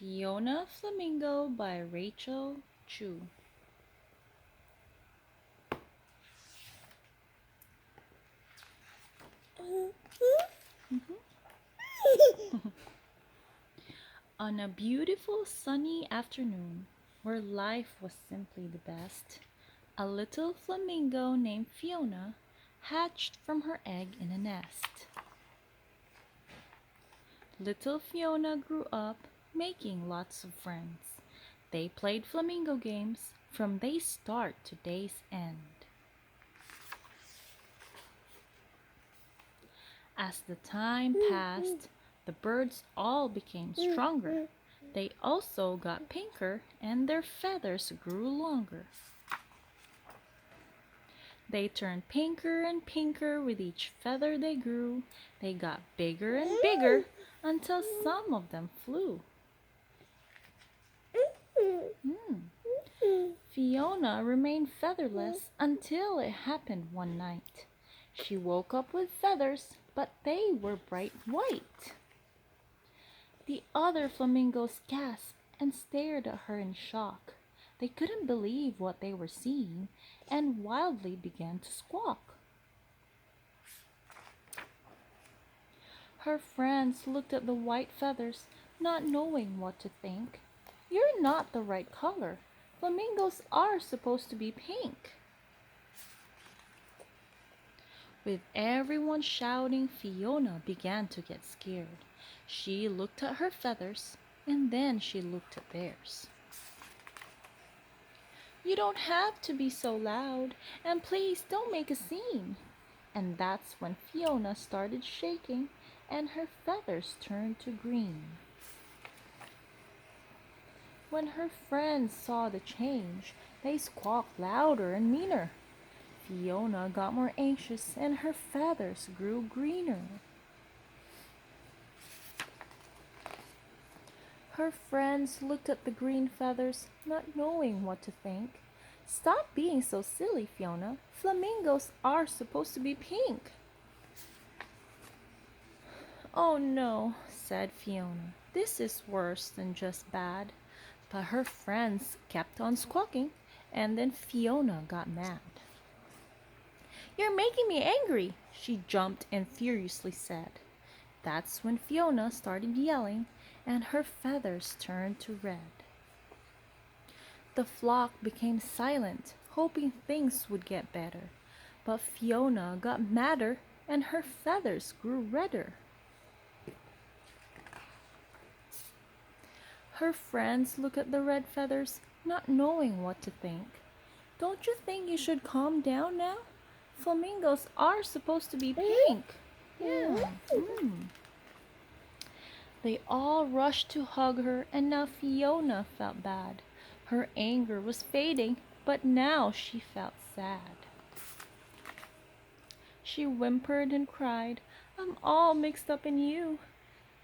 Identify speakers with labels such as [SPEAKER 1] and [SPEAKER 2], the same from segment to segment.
[SPEAKER 1] Fiona Flamingo by Rachael Chu. On a beautiful sunny afternoon, where life was simply the best, a little flamingo named Fiona hatched from her egg in a nest. Little Fiona grew up, making lots of friends. They played flamingo games from day's start to day's end. As the time passed, the birds all became stronger. They also got pinker and their feathers grew longer. They turned pinker and pinker with each feather they grew. They got bigger and bigger until some of them flew. Fiona remained featherless until it happened one night. She woke up with feathers, but they were bright white. The other flamingos gasped and stared at her in shock. They couldn't believe what they were seeing and wildly began to squawk. Her friends looked at the white feathers, not knowing what to think. "You're not the right color. Flamingos are supposed to be pink." With everyone shouting, Fiona began to get scared. She looked at her feathers, and then she looked at theirs. "You don't have to be so loud, and please don't make a scene." And that's when Fiona started shaking, and her feathers turned to green. When her friends saw the change, they squawked louder and meaner. Fiona got more anxious, and her feathers grew greener. Her friends looked at the green feathers, not knowing what to think. "Stop being so silly, Fiona. Flamingos are supposed to be pink." "Oh no," said Fiona. "This is worse than just bad." But her friends kept on squawking, and then Fiona got mad. "You're making me angry," she jumped and furiously said. That's when Fiona started yelling, and her feathers turned to red. The flock became silent, hoping things would get better. But Fiona got madder, and her feathers grew redder. Her friends looked at the red feathers, not knowing what to think. "Don't you think you should calm down now? Flamingos are supposed to be pink." Yeah. They all rushed to hug her, and now Fiona felt bad. Her anger was fading, but now she felt sad. She whimpered and cried, "I'm all mixed up in you."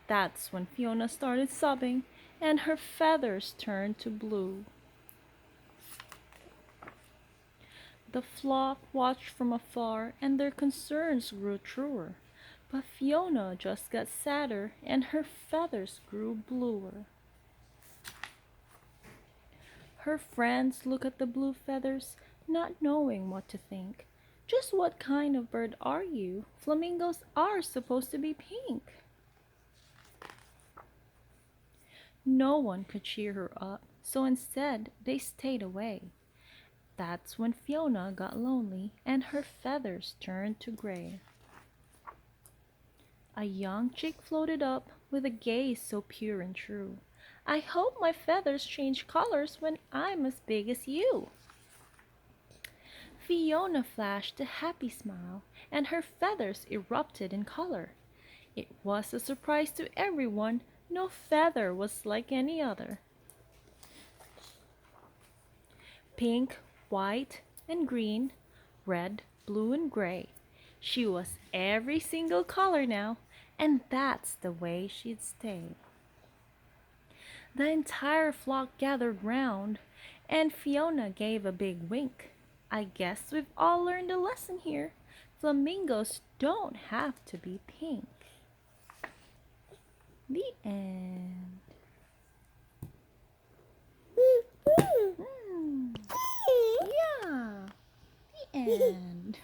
[SPEAKER 1] That's when Fiona started sobbing, and her feathers turned to blue. The flock watched from afar, and their concerns grew truer. But Fiona just got sadder, and her feathers grew bluer. Her friends looked at the blue feathers, not knowing what to think. "Just what kind of bird are you? Flamingos are supposed to be pink." No one could cheer her up, so instead they stayed away. That's when Fiona got lonely, and her feathers turned to gray. A young chick floated up with a gaze so pure and true. "I hope my feathers change colors when I'm as big as you." Fiona flashed a happy smile, and her feathers erupted in color. It was a surprise to everyone. No feather was like any other. Pink, white, and green, red, blue, and gray. She was every single color now, and that's the way she'd stay. The entire flock gathered round, and Fiona gave a big wink. "I guess we've all learned a lesson here. Flamingos don't have to be pink." The end. end.